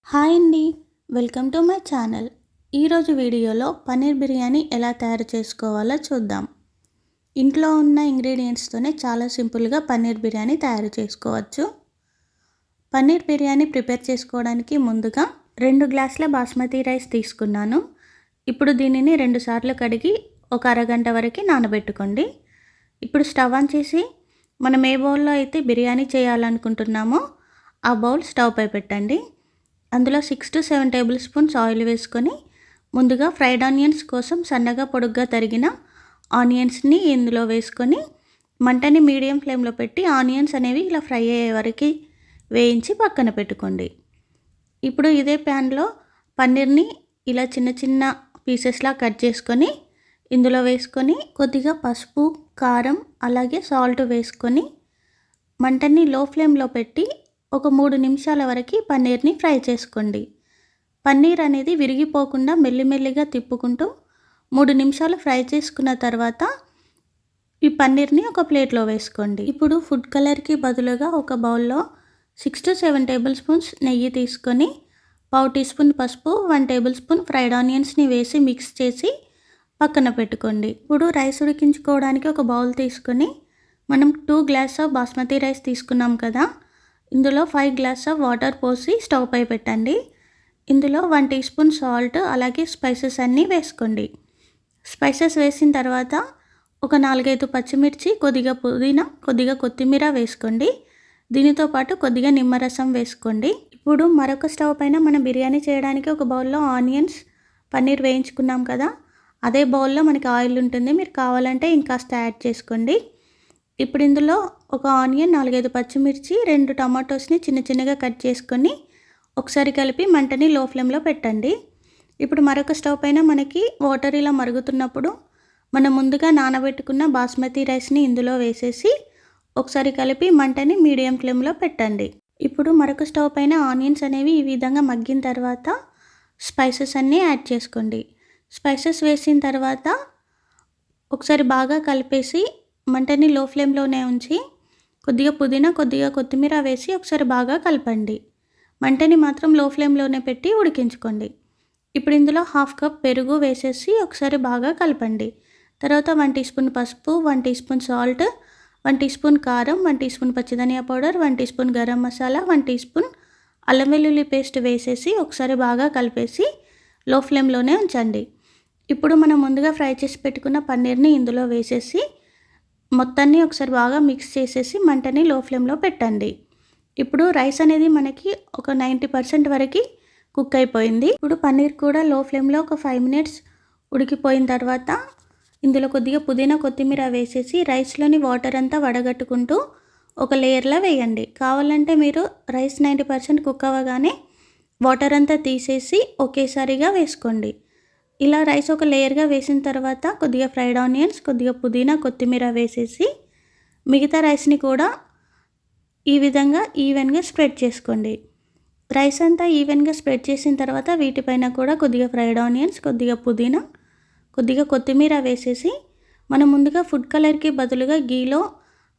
Hi అండి, welcome to my channel. ఈరోజు వీడియోలో పన్నీర్ బిర్యానీ ఎలా తయారు చేసుకోవాలో చూద్దాం. ఇంట్లో ఉన్న ఇంగ్రీడియంట్స్తోనే చాలా సింపుల్గా పన్నీర్ బిర్యానీ తయారు చేసుకోవచ్చు. పన్నీర్ బిర్యానీ ప్రిపేర్ చేసుకోవడానికి ముందుగా 2 గ్లాసుల బాస్మతి రైస్ తీసుకున్నాను. ఇప్పుడు దీనిని 2 సార్లు కడిగి ఒక అరగంట వరకు నానబెట్టుకోండి. ఇప్పుడు స్టవ్ ఆన్ చేసి మనం ఏ బౌల్లో అయితే బిర్యానీ చేయాలనుకుంటున్నామో ఆ బౌల్ స్టవ్ పై పెట్టండి. అందులో 6 to 7 టేబుల్ స్పూన్స్ ఆయిల్ వేసుకొని ముందుగా ఫ్రైడ్ ఆనియన్స్ కోసం సన్నగా పొడుగ్గా తరిగిన ఆనియన్స్ని ఇందులో వేసుకొని మంటని మీడియం ఫ్లేమ్లో పెట్టి ఆనియన్స్ అనేవి ఇలా ఫ్రై అయ్యే వరకు వేయించి పక్కన పెట్టుకోండి. ఇప్పుడు ఇదే ప్యాన్లో పన్నీర్ని ఇలా చిన్న చిన్న పీసెస్లా కట్ చేసుకొని ఇందులో వేసుకొని కొద్దిగా పసుపు, కారం అలాగే సాల్ట్ వేసుకొని మంటని లో ఫ్లేమ్లో పెట్టి ఒక 3 నిమిషాల వరకు పన్నీర్ని ఫ్రై చేసుకోండి. పన్నీర్ అనేది విరిగిపోకుండా మెల్లిమెల్లిగా తిప్పుకుంటూ 3 నిమిషాలు ఫ్రై చేసుకున్న తర్వాత ఈ పన్నీర్ని ఒక ప్లేట్లో వేసుకోండి. ఇప్పుడు ఫుడ్ కలర్కి బదులుగా ఒక బౌల్లో 6 to 7 టేబుల్ స్పూన్స్ నెయ్యి తీసుకొని 1/2 టీ స్పూన్ పసుపు, 1 టేబుల్ స్పూన్ ఫ్రైడ్ ఆనియన్స్ని వేసి మిక్స్ చేసి పక్కన పెట్టుకోండి. ఇప్పుడు రైస్ ఉడికించుకోవడానికి ఒక బౌల్ తీసుకొని మనం 2 గ్లాస్ ఆఫ్ బాస్మతి రైస్ తీసుకున్నాం కదా, ఇందులో 5 గ్లాస్ ఆఫ్ వాటర్ పోసి స్టవ్ పై పెట్టండి. ఇందులో 1 టీ స్పూన్ సాల్ట్ అలాగే స్పైసెస్ అన్నీ వేసుకోండి. స్పైసెస్ వేసిన తర్వాత ఒక 4-5 పచ్చిమిర్చి, కొద్దిగా పుదీనా, కొద్దిగా కొత్తిమీర వేసుకోండి. దీనితో పాటు కొద్దిగా నిమ్మరసం వేసుకోండి. ఇప్పుడు మరొక స్టవ్ పైన మనం బిర్యానీ చేయడానికి ఒక బౌల్లో ఆనియన్స్, పన్నీర్ వేయించుకున్నాం కదా, అదే బౌల్లో మనకి ఆయిల్ ఉంటుంది. మీరు కావాలంటే ఇంకాస్త యాడ్ చేసుకోండి. ఇప్పుడు ఇందులో ఒక ఆనియన్, 4-5 పచ్చిమిర్చి, 2 టమాటోస్ని చిన్న చిన్నగా కట్ చేసుకొని ఒకసారి కలిపి మంటని లో ఫ్లేమ్లో పెట్టండి. ఇప్పుడు మరొక స్టవ్ పైన మనకి వాటర్ ఇలా మరుగుతున్నప్పుడు మనం ముందుగా నానబెట్టుకున్న బాస్మతి రైస్ని ఇందులో వేసేసి ఒకసారి కలిపి మంటని మీడియం ఫ్లేమ్లో పెట్టండి. ఇప్పుడు మరొక స్టవ్ పైన ఆనియన్స్ అనేవి ఈ విధంగా మగ్గిన తర్వాత స్పైసెస్ అన్నీ యాడ్ చేసుకోండి. స్పైసెస్ వేసిన తర్వాత ఒకసారి బాగా కలిపేసి మంటని లో ఫ్లేమ్లోనే ఉంచి కొద్దిగా పుదీనా, కొద్దిగా కొత్తిమీర వేసి ఒకసారి బాగా కలపండి. మంటని మాత్రం లో ఫ్లేమ్లోనే పెట్టి ఉడికించుకోండి. ఇప్పుడు ఇందులో 1/2 కప్ పెరుగు వేసేసి ఒకసారి బాగా కలపండి. తర్వాత 1 టీ స్పూన్ పసుపు, 1 teaspoon salt, 1 teaspoon కారం, 1 టీ స్పూన్ పచ్చిధనియా powder, 1 teaspoon garam masala, 1 teaspoon అల్లం వెల్లుల్లి పేస్ట్ వేసేసి ఒకసారి బాగా కలిపేసి లో ఫ్లేమ్లోనే ఉంచండి. ఇప్పుడు మనం ముందుగా ఫ్రై చేసి పెట్టుకున్న పన్నీర్ని ఇందులో వేసేసి మొత్తాన్ని ఒకసారి బాగా మిక్స్ చేసేసి మంటని లో ఫ్లేమ్లో పెట్టండి. ఇప్పుడు రైస్ అనేది మనకి ఒక 90% వరకు కుక్ అయిపోయింది. ఇప్పుడు పన్నీర్ కూడా లో ఫ్లేమ్లో ఒక 5 మినిట్స్ ఉడికిపోయిన తర్వాత ఇందులో కొద్దిగా పుదీనా, కొత్తిమీర వేసేసి రైస్లోని వాటర్ అంతా వడగట్టుకుంటూ ఒక లేయర్లా వేయండి. కావాలంటే మీరు రైస్ 90% కుక్ అవ్వగానే వాటర్ అంతా తీసేసి ఒకేసారిగా వేసుకోండి. ఇలా రైస్ ఒక లేయర్గా వేసిన తర్వాత కొద్దిగా ఫ్రైడ్ ఆనియన్స్, కొద్దిగా పుదీనా, కొత్తిమీర వేసేసి మిగతా రైస్ని కూడా ఈ విధంగా ఈవెన్గా స్ప్రెడ్ చేసుకోండి. రైస్ అంతా ఈవెన్గా స్ప్రెడ్ చేసిన తర్వాత వీటిపైన కూడా కొద్దిగా ఫ్రైడ్ ఆనియన్స్, కొద్దిగా పుదీనా, కొద్దిగా కొత్తిమీర వేసేసి మనం ముందుగా ఫుడ్ కలర్కి బదులుగా గీలో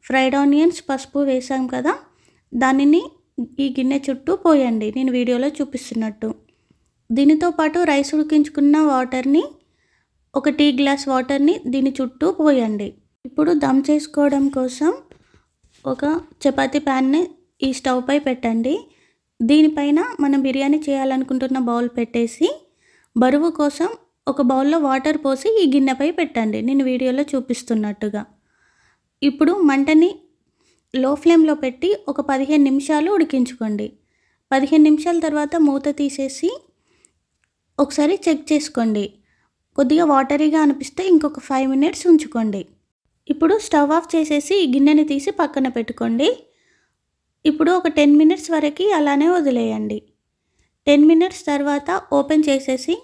ఫ్రైడ్ ఆనియన్స్, పసుపు వేసాం కదా, దానిని ఈ గిన్నె చుట్టూ పోయండి, నేను వీడియోలో చూపిస్తున్నట్టు. దీనితో పాటు రైస్ ఉడికించుకున్న వాటర్ని ఒక టీ గ్లాస్ వాటర్ని దీని చుట్టూ పోయండి. ఇప్పుడు దమ్ చేసుకోవడం కోసం ఒక చపాతీ ప్యాన్ని ఈ స్టవ్ పై పెట్టండి. దీనిపైన మనం బిర్యానీ చేయాలనుకుంటున్న బౌల్ పెట్టేసి బరువు కోసం ఒక బౌల్లో వాటర్ పోసి ఈ గిన్నెపై పెట్టండి, నేను వీడియోలో చూపిస్తున్నట్టుగా. ఇప్పుడు మంటని లో ఫ్లేమ్లో పెట్టి ఒక 15 నిమిషాలు ఉడికించుకోండి. 15 నిమిషాల తర్వాత మూత తీసేసి ఒకసారి చెక్ చేసుకోండి. కొద్దిగా వాటరీగా అనిపిస్తే ఇంకొక 5 మినిట్స్ ఉంచుకోండి. ఇప్పుడు స్టవ్ ఆఫ్ చేసేసి ఈ గిన్నెని తీసి పక్కన పెట్టుకోండి. ఇప్పుడు ఒక 10 మినిట్స్ వరకు అలానే వదిలేయండి. 10 మినిట్స్ తర్వాత ఓపెన్ చేసేసి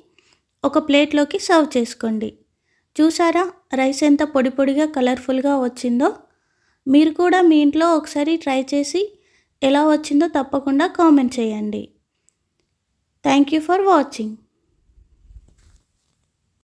ఒక ప్లేట్లోకి సర్వ్ చేసుకోండి. చూసారా రైస్ ఎంత పొడి పొడిగా కలర్ఫుల్గా వచ్చిందో? మీరు కూడా మీ ఇంట్లో ఒకసారి ట్రై చేసి ఎలా వచ్చిందో తప్పకుండా కామెంట్ చేయండి. Thank you for watching.